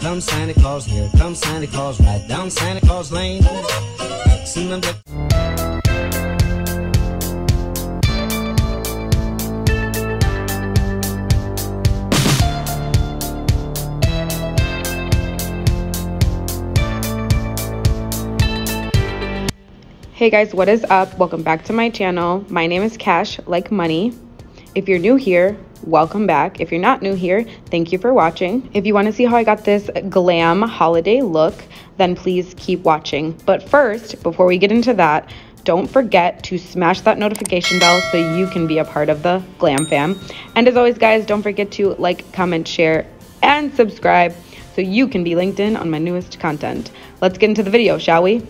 comes Santa Claus, here comes Santa Claus, right down Santa Claus Lane. Hey guys, what is up? Welcome back to my channel. My name is Cash, like money. If you're new here, welcome back. If you're not new here, thank you for watching. If you want to see how I got this glam holiday look, then please keep watching. But first, before we get into that, don't forget to smash that notification bell so you can be a part of the Glam fam. And as always, guys, don't forget to like, comment, share, and subscribe so you can be linked in on my newest content. Let's get into the video, shall we?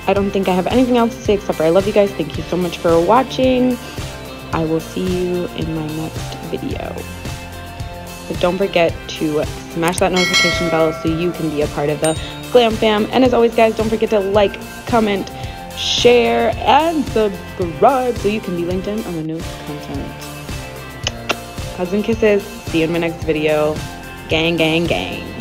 I don't think I have anything else to say except for I love you guys. Thank you so much for watching. I will see you in my next video. But don't forget to smash that notification bell so you can be a part of the Glam fam. And as always, guys, don't forget to like, comment, share, and subscribe so you can be linked in on the newest content. Hugs and kisses. See you in my next video. Gang, gang, gang.